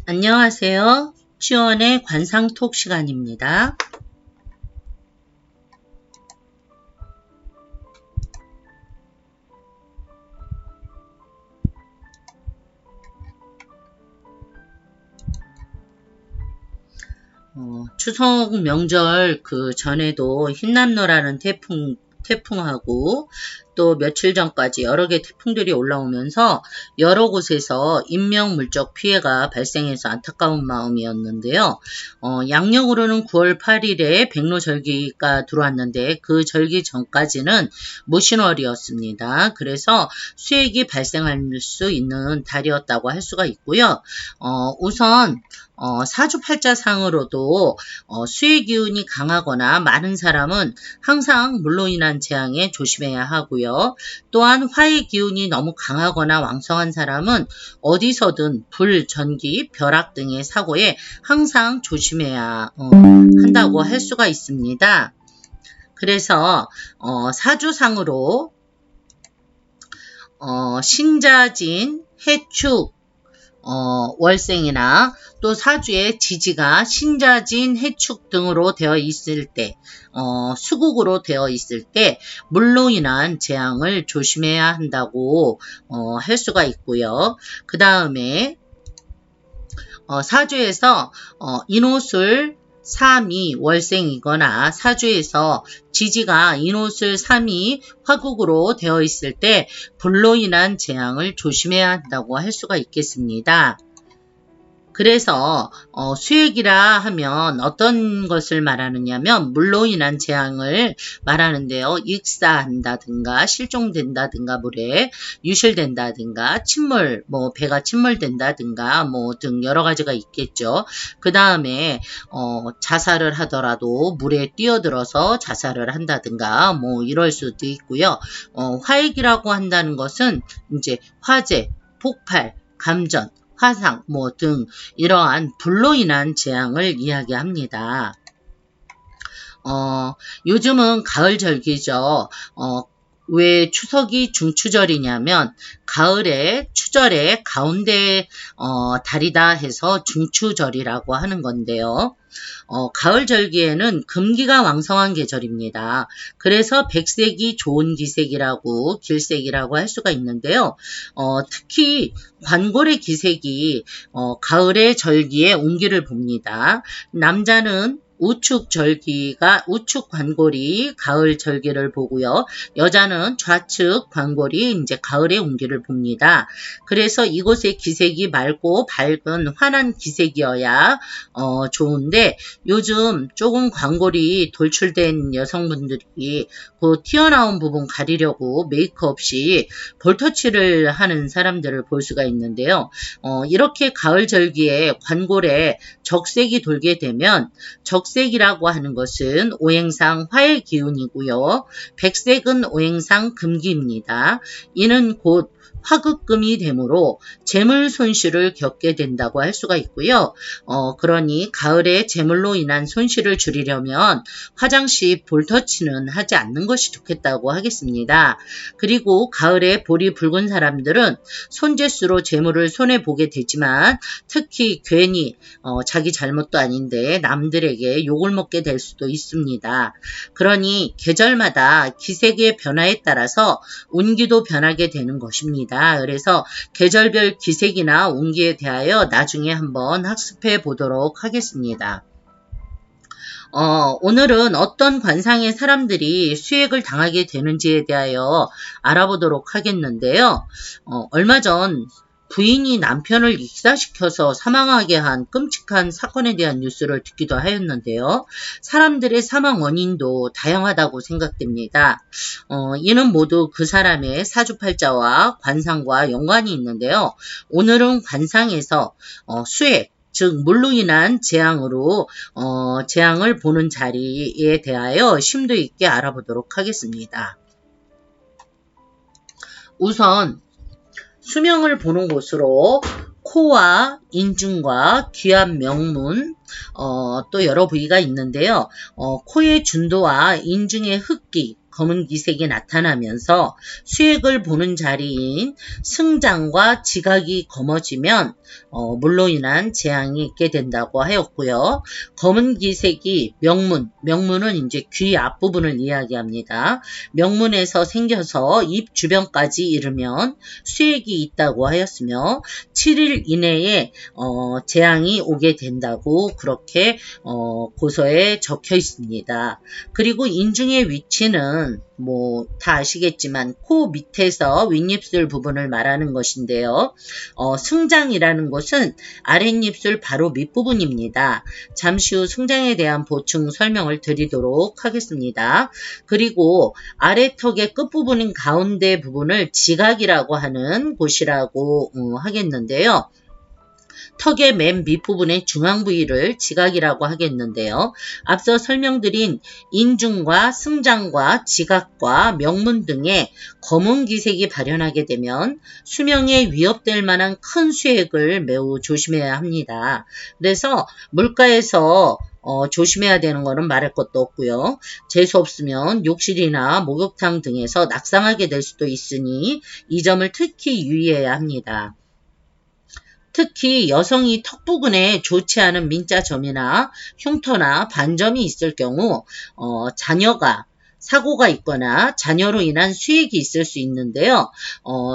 안녕하세요. 치원의 관상톡 시간입니다. 추석 명절 그 전에도 흰남노라는 태풍하고 또 며칠 전까지 여러 개 태풍들이 올라오면서 여러 곳에서 인명 물적 피해가 발생해서 안타까운 마음이었는데요. 양력으로는 9월 8일에 백로절기가 들어왔는데 그 절기 전까지는 무신월이었습니다. 그래서 수액이 발생할 수 있는 달이었다고 할 수가 있고요. 우선 사주팔자상으로도 수의 기운이 강하거나 많은 사람은 항상 물로 인한 재앙에 조심해야 하고요. 또한 화의 기운이 너무 강하거나 왕성한 사람은 어디서든 불, 전기, 벼락 등의 사고에 항상 조심해야 한다고 할 수가 있습니다. 그래서 사주상으로 신자진, 해축, 월생이나 또 사주의 지지가 신자진, 해축 등으로 되어 있을 때, 수국으로 되어 있을 때 물로 인한 재앙을 조심해야 한다고 할 수가 있고요. 그 다음에 사주에서 인호술 3이 월생이거나 사주에서 지지가 인호술 3이 화국으로 되어 있을 때 불로 인한 재앙을 조심해야 한다고 할 수가 있겠습니다. 그래서 수액이라 하면 어떤 것을 말하느냐면 물로 인한 재앙을 말하는데요. 익사한다든가 실종된다든가 물에 유실된다든가 침몰, 배가 침몰된다든가 등 여러 가지가 있겠죠. 그 다음에 자살을 하더라도 물에 뛰어들어서 자살을 한다든가 이럴 수도 있고요. 화액이라고 한다는 것은 이제 화재, 폭발, 감전, 화상 등 이러한 불로 인한 재앙을 이야기합니다. 요즘은 가을 절기죠. 왜 추석이 중추절이냐면 가을에 추절의 가운데 달이다 해서 중추절이라고 하는 건데요. 가을 절기에는 금기가 왕성한 계절입니다. 그래서 백색이 좋은 기색이라고 길색이라고 할 수가 있는데요. 특히 관골의 기색이 가을의 절기에 운기를 봅니다. 남자는 우측 관골이 가을 절기를 보고요. 여자는 좌측 관골이 이제 가을의 운기를 봅니다. 그래서 이곳의 기색이 맑고 밝은 환한 기색이어야 좋은데 요즘 조금 관골이 돌출된 여성분들이 그 튀어나온 부분 가리려고 메이크 없이 볼터치를 하는 사람들을 볼 수가 있는데요. 이렇게 가을 절기에 관골에 적색이 돌게 되면 적색이라고 하는 것은 오행상 화의 기운이고요. 백색은 오행상 금기입니다. 이는 곧 화극금이 되므로 재물 손실을 겪게 된다고 할 수가 있고요. 그러니 가을에 재물로 인한 손실을 줄이려면 화장시 볼터치는 하지 않는 것이 좋겠다고 하겠습니다. 그리고 가을에 볼이 붉은 사람들은 손재수로 재물을 손해보게 되지만 특히 괜히 자기 잘못도 아닌데 남들에게 욕을 먹게 될 수도 있습니다. 그러니 계절마다 기색의 변화에 따라서 운기도 변하게 되는 것입니다. 그래서 계절별 기색이나 운기에 대하여 나중에 한번 학습해 보도록 하겠습니다. 오늘은 어떤 관상의 사람들이 수액을 당하게 되는지에 대하여 알아보도록 하겠는데요. 얼마 전 부인이 남편을 익사시켜서 사망하게 한 끔찍한 사건에 대한 뉴스를 듣기도 하였는데요. 사람들의 사망 원인도 다양하다고 생각됩니다. 이는 모두 그 사람의 사주팔자와 관상과 연관이 있는데요. 오늘은 관상에서 수액, 즉 물로 인한 재앙을 보는 자리에 대하여 심도 있게 알아보도록 하겠습니다. 우선 수명을 보는 곳으로 코와 인중과 귀한 명문, 또 여러 부위가 있는데요. 코의 준도와 인중의 흑기, 검은 기색이 나타나면서 수액을 보는 자리인 승장과 지각이 검어지면 물로 인한 재앙이 있게 된다고 하였고요. 검은 기색이 명문은 이제 귀 앞부분을 이야기합니다. 명문에서 생겨서 입 주변까지 이르면 수액이 있다고 하였으며 7일 이내에 재앙이 오게 된다고 그렇게 고서에 적혀 있습니다. 그리고 인중의 위치는 뭐 다 아시겠지만 코 밑에서 윗입술 부분을 말하는 것인데요. 승장이라는 것은 아랫입술 바로 밑부분입니다. 잠시 후 승장에 대한 보충 설명을 드리도록 하겠습니다. 그리고 아래턱의 끝부분인 가운데 부분을 지각이라고 하는 곳이라고 하겠는데요. 턱의 맨 밑부분의 중앙 부위를 지각이라고 하겠는데요. 앞서 설명드린 인중과 승장과 지각과 명문 등의 검은 기색이 발현하게 되면 수명에 위협될 만한 큰 수액을 매우 조심해야 합니다. 그래서 물가에서 조심해야 되는 거는 말할 것도 없고요. 재수 없으면 욕실이나 목욕탕 등에서 낙상하게 될 수도 있으니 이 점을 특히 유의해야 합니다. 특히 여성이 턱 부분에 좋지 않은 민자점이나 흉터나 반점이 있을 경우 자녀가 사고가 있거나 자녀로 인한 수액이 있을 수 있는데요.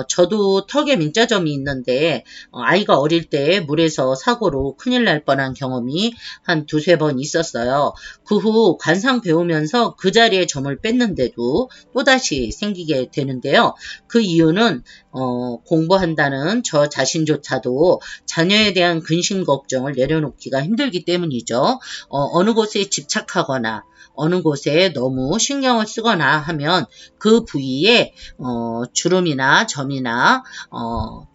저도 턱에 민자점이 있는데 아이가 어릴 때 물에서 사고로 큰일 날 뻔한 경험이 한 두세 번 있었어요. 그 후 관상 배우면서 그 자리에 점을 뺐는데도 또다시 생기게 되는데요. 그 이유는 공부한다는 저 자신조차도 자녀에 대한 근심 걱정을 내려놓기가 힘들기 때문이죠. 어느 곳에 집착하거나 어느 곳에 너무 신경을 쓰거나 하면 그 부위에 주름이나 점이나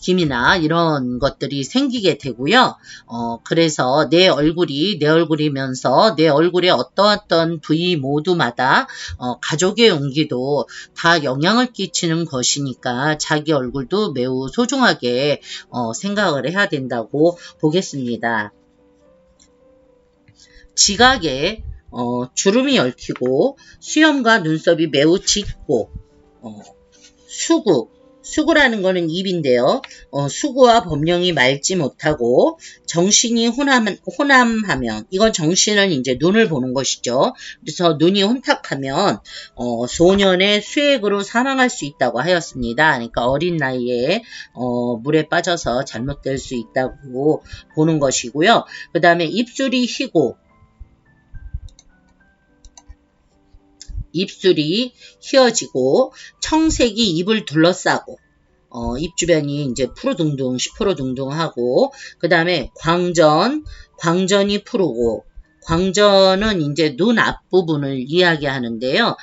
김이나 이런 것들이 생기게 되고요. 그래서 내 얼굴이면서 내 얼굴의 어떤 부위 모두마다 가족의 용기도 다 영향을 끼치는 것이니까 자기 얼굴도 매우 소중하게 생각을 해야 된다고 보겠습니다. 지각에 주름이 얽히고 수염과 눈썹이 매우 짙고 수구라는 것은 입인데요. 수구와 법령이 맑지 못하고 정신이 혼함하면 이건 정신은 이제 눈을 보는 것이죠. 그래서 눈이 혼탁하면 소년의 수액으로 사망할 수 있다고 하였습니다. 그러니까 어린 나이에 물에 빠져서 잘못될 수 있다고 보는 것이고요. 그 다음에 입술이 희고 입술이 휘어지고 청색이 입을 둘러싸고 입 주변이 이제 푸르둥둥 시퍼러둥둥하고 그 다음에 광전이 푸르고 광전은 이제 눈 앞부분을 이야기하는데요.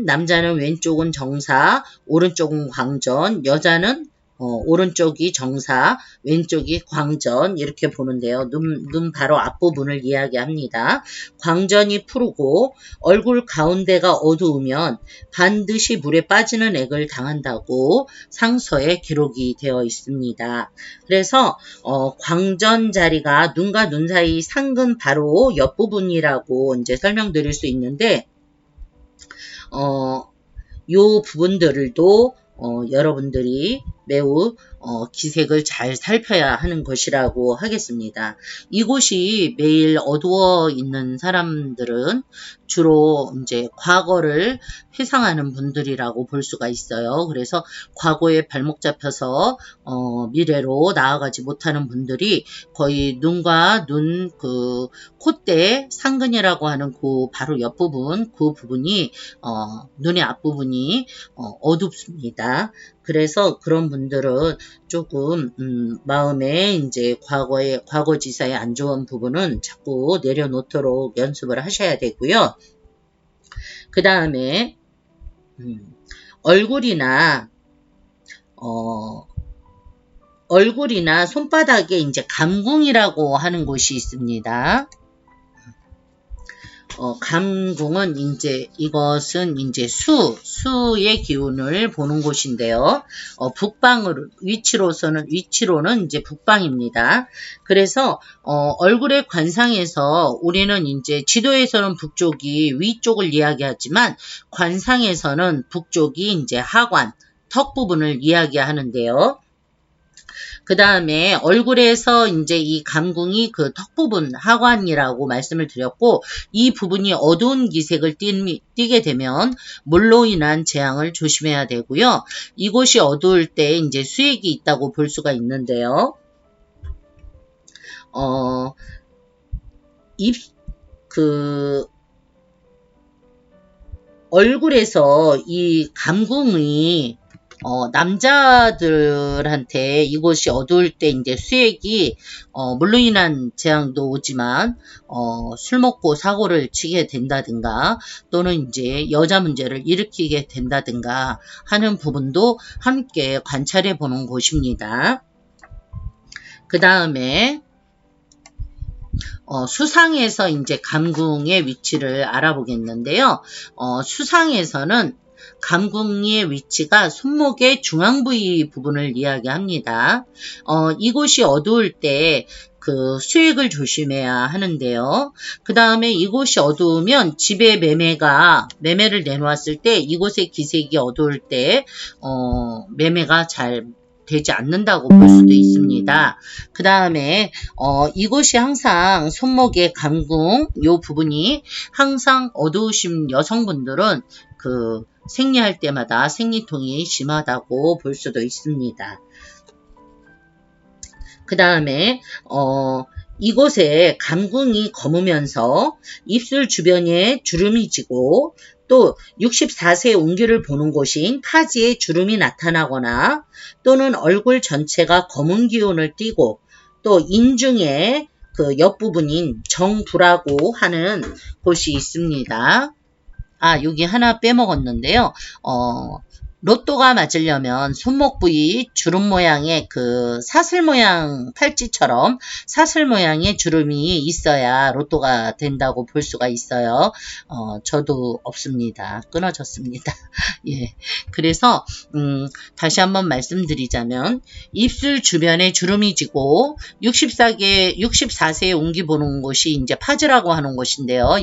남자는 왼쪽은 정사, 오른쪽은 광전, 여자는 오른쪽이 정사, 왼쪽이 광전 이렇게 보는데요. 눈 바로 앞부분을 이야기합니다. 광전이 푸르고 얼굴 가운데가 어두우면 반드시 물에 빠지는 액을 당한다고 상서에 기록이 되어 있습니다. 그래서 광전 자리가 눈과 눈 사이 상근 바로 옆부분이라고 이제 설명드릴 수 있는데 요 부분들도 여러분들이 매우 기색을 잘 살펴야 하는 것이라고 하겠습니다. 이곳이 매일 어두워 있는 사람들은 주로 이제 과거를 회상하는 분들이라고 볼 수가 있어요. 그래서 과거에 발목 잡혀서 미래로 나아가지 못하는 분들이 거의 눈과 눈 그 콧대 상근이라고 하는 그 바로 옆부분 그 부분이 눈의 앞부분이 어둡습니다. 그래서 그런 분들은 조금 마음에 이제 과거지사의 안 좋은 부분은 자꾸 내려놓도록 연습을 하셔야 되고요. 그 다음에 얼굴이나 손바닥에 이제 감궁이라고 하는 곳이 있습니다. 감궁은 이것은 수의 기운을 보는 곳인데요. 위치로는 북방입니다. 그래서, 얼굴의 관상에서 우리는 지도에서는 북쪽이 위쪽을 이야기하지만, 관상에서는 북쪽이 하관, 턱 부분을 이야기하는데요. 그 다음에 얼굴에서 이 감궁이 그 턱 부분 하관이라고 말씀을 드렸고, 이 부분이 어두운 기색을 띠게 되면 물로 인한 재앙을 조심해야 되고요. 이곳이 어두울 때 수액이 있다고 볼 수가 있는데요. 얼굴에서 이 감궁이 남자들한테 이곳이 어두울 때 수액이 물로 인한 재앙도 오지만 술 먹고 사고를 치게 된다든가 또는 여자 문제를 일으키게 된다든가 하는 부분도 함께 관찰해 보는 곳입니다. 그 다음에 수상에서 감궁의 위치를 알아보겠는데요. 수상에서는 감궁의 위치가 손목의 중앙 부위 부분을 이야기합니다. 이곳이 어두울 때 그 수액을 조심해야 하는데요. 그 다음에 이곳이 어두우면 집에 매매를 내놓았을 때 이곳의 기색이 어두울 때 매매가 잘 되지 않는다고 볼 수도 있습니다. 그 다음에 이곳이 항상 손목의 감궁 요 부분이 항상 어두우신 여성분들은 생리할 때마다 생리통이 심하다고 볼 수도 있습니다. 그 다음에 이곳에 감궁이 검으면서 입술 주변에 주름이 지고 또 64세 운기를 보는 곳인 타지에 주름이 나타나거나 또는 얼굴 전체가 검은 기운을 띠고 또 인중의 그 옆부분인 정부라고 하는 곳이 있습니다. 여기 하나 빼먹었는데요. 로또가 맞으려면 손목 부위 주름 모양의 그 사슬 모양 팔찌처럼 사슬 모양의 주름이 있어야 로또가 된다고 볼 수가 있어요. 저도 없습니다. 끊어졌습니다. 예. 그래서 다시 한번 말씀드리자면 입술 주변에 주름이 지고 64세 운기 보는 곳이 파즈라고 하는 곳인데요.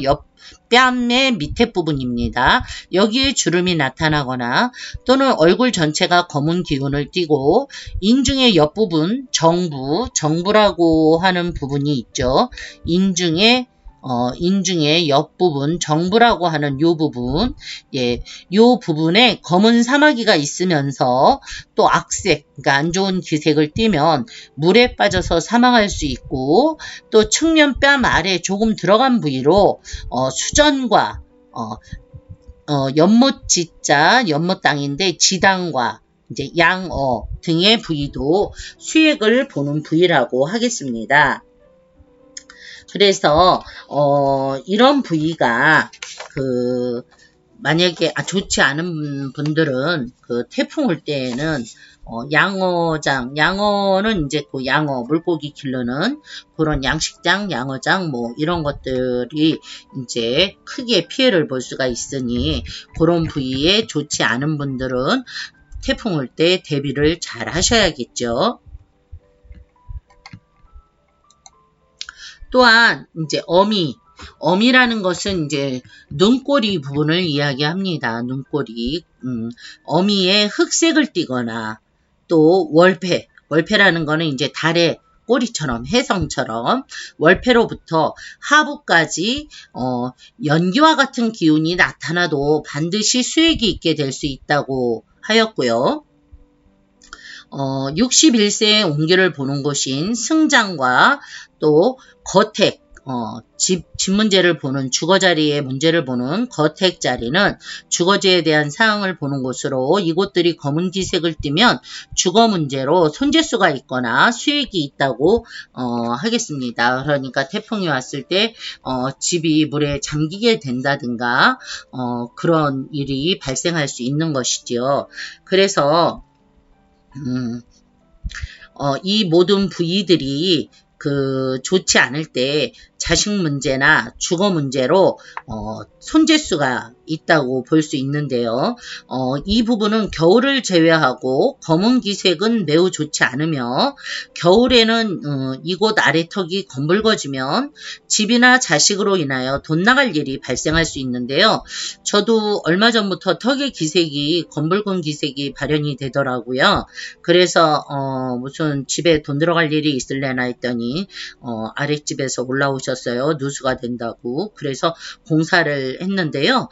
뺨의 밑에 부분입니다. 여기에 주름이 나타나거나 또는 얼굴 전체가 검은 기운을 띠고 인중의 옆부분 정부라고 하는 부분이 있죠. 인중의 옆부분 정부라고 하는 요 부분, 요 부분에 검은 사마귀가 있으면서 또 악색, 그러니까 안 좋은 기색을 띠면 물에 빠져서 사망할 수 있고 또 측면 뺨 아래 조금 들어간 부위로 수전과 연못 지자, 연못 땅인데 지당과 양어 등의 부위도 수액을 보는 부위라고 하겠습니다. 그래서 이런 부위가 만약에 좋지 않은 분들은 태풍 올 때에는 양어는 그 양어 물고기 기르는 그런 양식장, 양어장 뭐 이런 것들이 크게 피해를 볼 수가 있으니 그런 부위에 좋지 않은 분들은 태풍 올 때 대비를 잘 하셔야겠죠. 또한 어미라는 것은 눈꼬리 부분을 이야기합니다. 눈꼬리. 어미에 흑색을 띠거나 또 월패라는 거는 달의 꼬리처럼 혜성처럼 월패로부터 하부까지 연기와 같은 기운이 나타나도 반드시 수액이 있게 될 수 있다고 하였고요. 61세의 운기를 보는 곳인 승장과 또 거택, 집 문제를 보는 주거자리의 문제를 보는 거택 자리는 주거지에 대한 사항을 보는 곳으로 이곳들이 검은 기색을 띠면 주거 문제로 손재수가 있거나 수익이 있다고 하겠습니다. 그러니까 태풍이 왔을 때 집이 물에 잠기게 된다든가 그런 일이 발생할 수 있는 것이지요. 그래서 이 모든 부위들이 좋지 않을 때 자식 문제나 주거 문제로 손재수가 있다고 볼 수 있는데요. 이 부분은 겨울을 제외하고 검은 기색은 매우 좋지 않으며 겨울에는 이곳 아래턱이 검붉어지면 집이나 자식으로 인하여 돈 나갈 일이 발생할 수 있는데요. 저도 얼마 전부터 턱의 기색이 검붉은 기색이 발현이 되더라고요. 그래서 무슨 집에 돈 들어갈 일이 있을래나 했더니 아랫집에서 올라오셨어요. 누수가 된다고. 그래서 공사를 했는데요.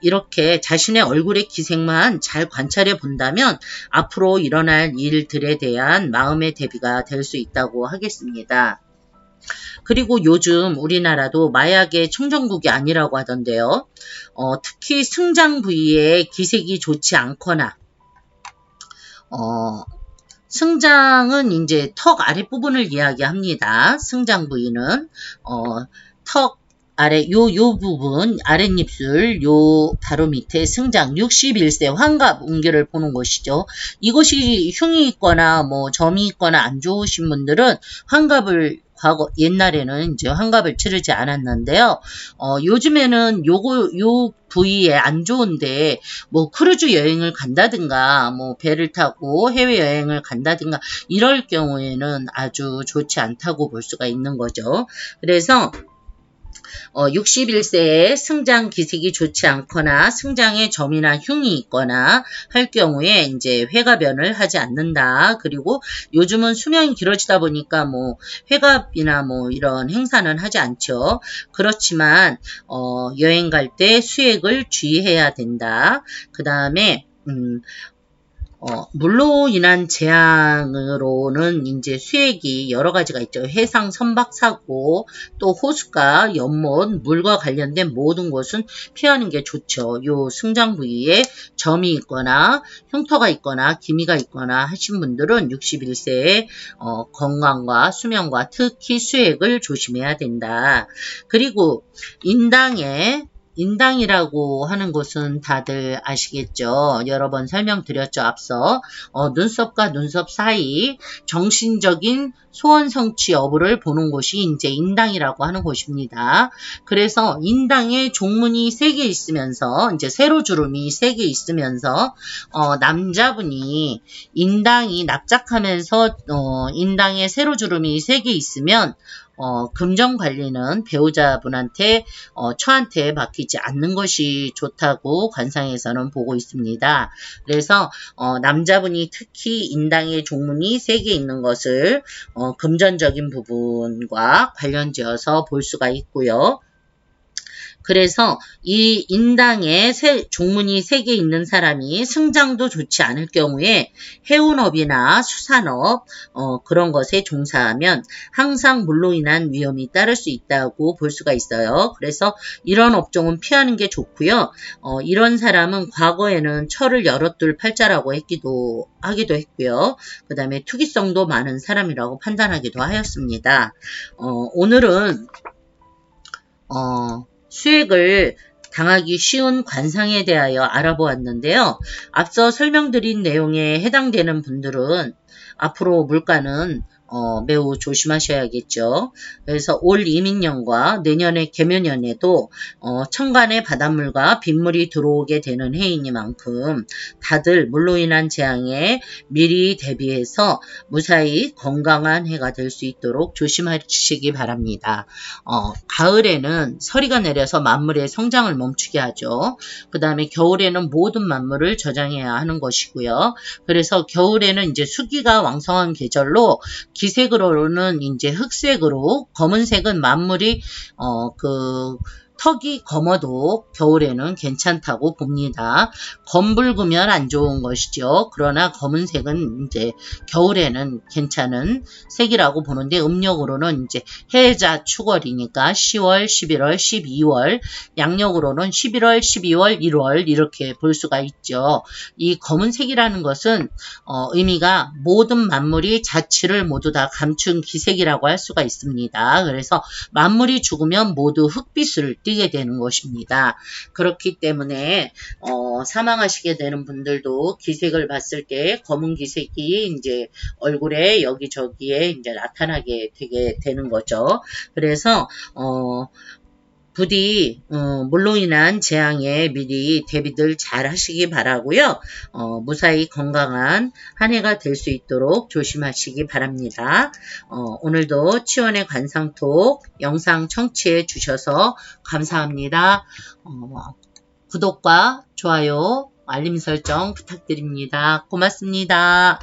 이렇게 자신의 얼굴의 기색만 잘 관찰해 본다면 앞으로 일어날 일들에 대한 마음의 대비가 될 수 있다고 하겠습니다. 그리고 요즘 우리나라도 마약의 청정국이 아니라고 하던데요. 특히 승장 부위에 기색이 좋지 않거나 승장은 이제 턱 아랫부분을 이야기합니다. 승장 부위는 턱 아래 요 부분 아랫입술 요 바로 밑에 승장 61세 환갑 운기를 보는 것이죠. 이것이 흉이 있거나 뭐 점이 있거나 안 좋으신 분들은 환갑을 옛날에는 이제 환갑을 치르지 않았는데요. 요즘에는 요 부위에 안 좋은데 뭐 크루즈 여행을 간다든가 뭐 배를 타고 해외 여행을 간다든가 이럴 경우에는 아주 좋지 않다고 볼 수가 있는 거죠. 그래서 61세에 승장 기색이 좋지 않거나 승장에 점이나 흉이 있거나 할 경우에 이제 회갑연을 하지 않는다. 그리고 요즘은 수명이 길어지다 보니까 뭐 회갑이나 뭐 이런 행사는 하지 않죠. 그렇지만 여행 갈 때 수액을 주의해야 된다. 그 다음에 물로 인한 재앙으로는 이제 수액이 여러 가지가 있죠. 해상 선박사고, 또 호숫가, 연못, 물과 관련된 모든 것은 피하는 게 좋죠. 요 승장 부위에 점이 있거나 흉터가 있거나 기미가 있거나 하신 분들은 61세에 건강과 수명과 특히 수액을 조심해야 된다. 그리고 인당이라고 하는 것은 다들 아시겠죠? 여러 번 설명드렸죠, 앞서. 눈썹과 눈썹 사이 정신적인 소원 성취 여부를 보는 곳이 이제 인당이라고 하는 곳입니다. 그래서 인당에 종문이 3개 있으면서, 이제 세로주름이 3개 있으면서, 남자분이 인당이 납작하면서, 인당에 세로주름이 3개 있으면, 금전 관리는 배우자분한테 처한테 맡기지 않는 것이 좋다고 관상에서는 보고 있습니다. 그래서 남자분이 특히 인당의 종문이 3개 있는 것을 금전적인 부분과 관련지어서 볼 수가 있고요. 그래서 이 인당에 종문이 3개 있는 사람이 승장도 좋지 않을 경우에 해운업이나 수산업 그런 것에 종사하면 항상 물로 인한 위험이 따를 수 있다고 볼 수가 있어요. 그래서 이런 업종은 피하는 게 좋고요. 이런 사람은 과거에는 철을 열어둘 팔자라고 하기도 했고요. 그 다음에 투기성도 많은 사람이라고 판단하기도 하였습니다. 오늘은 수액을 당하기 쉬운 관상에 대하여 알아보았는데요. 앞서 설명드린 내용에 해당되는 분들은 앞으로 물가는 매우 조심하셔야겠죠. 그래서 올 이민년과 내년의 개묘년에도 천간에 바닷물과 빗물이 들어오게 되는 해이니만큼 다들 물로 인한 재앙에 미리 대비해서 무사히 건강한 해가 될 수 있도록 조심하시기 바랍니다. 가을에는 서리가 내려서 만물의 성장을 멈추게 하죠. 그 다음에 겨울에는 모든 만물을 저장해야 하는 것이고요. 그래서 겨울에는 이제 수기가 왕성한 계절로 기색으로는 이제 흑색으로, 검은색은 만물이 턱이 검어도 겨울에는 괜찮다고 봅니다. 검붉으면 안 좋은 것이죠. 그러나 검은색은 이제 겨울에는 괜찮은 색이라고 보는데 음력으로는 이제 해자 축월이니까 10월, 11월, 12월, 양력으로는 11월, 12월, 1월 이렇게 볼 수가 있죠. 이 검은색이라는 것은 의미가 모든 만물이 자취를 모두 다 감춘 기색이라고 할 수가 있습니다. 그래서 만물이 죽으면 모두 흑빛을 띠 바뀌게 되는 것입니다. 그렇기 때문에 사망하시게 되는 분들도 기색을 봤을 때 검은 기색이 이제 얼굴에 여기저기에 이제 나타나게 되게 되는 거죠. 그래서 부디 물로 인한 재앙에 미리 대비들 잘 하시기 바라고요. 무사히 건강한 한 해가 될 수 있도록 조심하시기 바랍니다. 오늘도 치원의 관상톡 영상 청취해 주셔서 감사합니다. 구독과 좋아요, 알림 설정 부탁드립니다. 고맙습니다.